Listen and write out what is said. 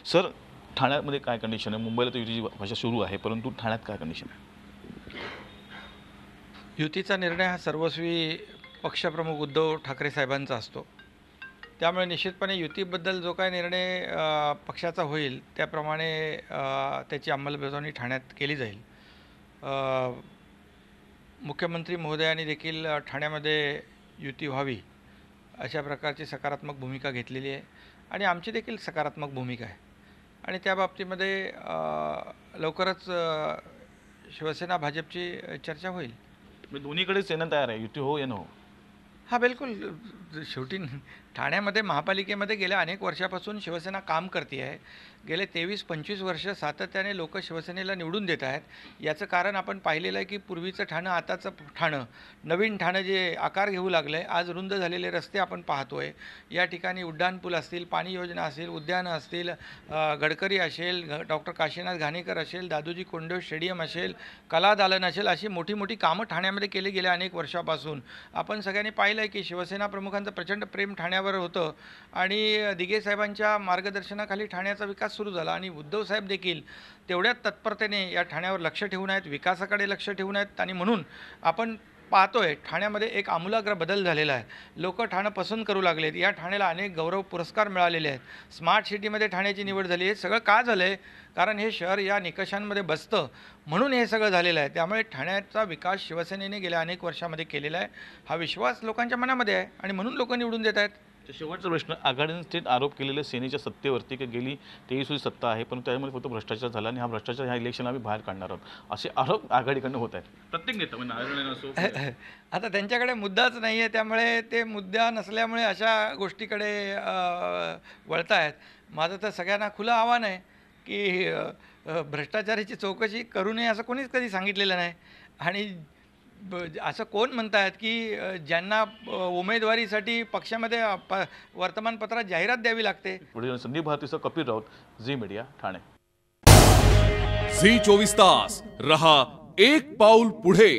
Sir, ठाण्यामध्ये काय condition आहे? मुंबईला तर युतीची भाषा सुरू आहे, परंतु ठाण्यात काय कंडिशन आहे? युतीचा निर्णय हा सर्वस्वी पक्षप्रमुख उद्धव ठाकरे साहेबांचा असतो. त्यामुळे निश्चितपणे युतीबद्दल जो काही निर्णय पक्षाचा होईल त्याप्रमाणे त्याची अंमलबजावणी ठाण्यात केली जाईल. मुख्यमंत्री महोदयांनी देखील ठाण्यामध्ये युती व्हावी अशा प्रकारची सकारात्मक भूमिका घेतलेली आहे आणि आमची देखील सकारात्मक भूमिका आहे आणि त्या बाबतीमध्ये लवकरच शिवसेना भाजपची चर्चा होईल. दोन्हीकडेच येणं तयार आहे, युती हो या नो? हां, बिलकुल. शेवटी ठाण्यामध्ये महापालिकेमध्ये गेल्या अनेक वर्षापासून शिवसेना काम करते आहे. गेले 23-25 वर्ष सातत्याने लोक शिवसेनेला निवडून देत आहेत. याचं कारण आपण पाहिलेलं आहे की पूर्वीचं ठाणं, आताचं ठाणं, नवीन ठाणं जे आकार घेऊ लागलं आहे. आज रुंद झालेले रस्ते आपण पाहतो आहे. या ठिकाणी उड्डाणपूल असतील, पाणी योजना असेल, उद्यानं असतील, गडकरी असेल, डॉक्टर काशीनाथ घाणेकर असेल, दादोजी कोंडदेव स्टेडियम असेल, कला दालन असेल, अशी मोठी मोठी कामं ठाण्यामध्ये केली गेल्या अनेक वर्षापासून. आपण सगळ्यांनी पाहिलं आहे की शिवसेना प्रमुखांचं प्रचंड प्रेम ठाण्यावर होतं आणि दिघे साहेबांच्या मार्गदर्शनाखाली ठाण्याचा विकास सुरू झाला आणि उद्धव साहेब देखील तेवढ्याच तत्परतेने या ठाण्यावर लक्ष ठेवून आहेत, विकासाकडे लक्ष ठेवून आहेत आणि म्हणून आपण पाहतोय ठाण्यामध्ये एक आमूलाग्र बदल झालेला आहे. लोक ठाणं पसंत करू लागलेत. या ठाण्याला अनेक गौरव पुरस्कार मिळालेले आहेत. स्मार्ट सिटीमध्ये ठाण्याची निवड झाली आहे. सगळं का झालं आहे? कारण हे शहर या निकषांमध्ये बसतं म्हणून हे सगळं झालेलं आहे. त्यामुळे ठाण्याचा विकास शिवसेनेने गेल्या अनेक वर्षामध्ये केलेला आहे. हा विश्वास लोकांच्या मनामध्ये आहे आणि म्हणून लोक निवडून देत आहेत. शेवटचा प्रश्न, आघाडीने थेट आरोप केलेले सेनेच्या सत्तेवरती की गेली 23 वर्षी सत्ता आहे, पण त्यामुळे फक्त भ्रष्टाचार झाला आणि हा भ्रष्टाचार ह्या इलेक्शन आम्ही बाहेर काढणार आहोत, असे आरोप आघाडीकडून होत आहेत. प्रत्येक नेता म्हणजे आता त्यांच्याकडे मुद्दाच नाही आहे, त्यामुळे ते मुद्दा नसल्यामुळे अशा गोष्टीकडे वळत आहेत. माझं तर सगळ्यांना खुलं आव्हान आहे की भ्रष्टाचाराची चौकशी करू नये असं कोणीच कधी सांगितलेलं नाही आणि असं कोण म्हणतात की ज्यांना उमेदवारीसाठी पक्षामध्ये वर्तमानपत्रात जाहिरात द्यावी लागते. पुढे संदीप भारतीसह Kapil Raut, Zee media, Thane. Zee 24 तास रहा एक पाऊल पुढे.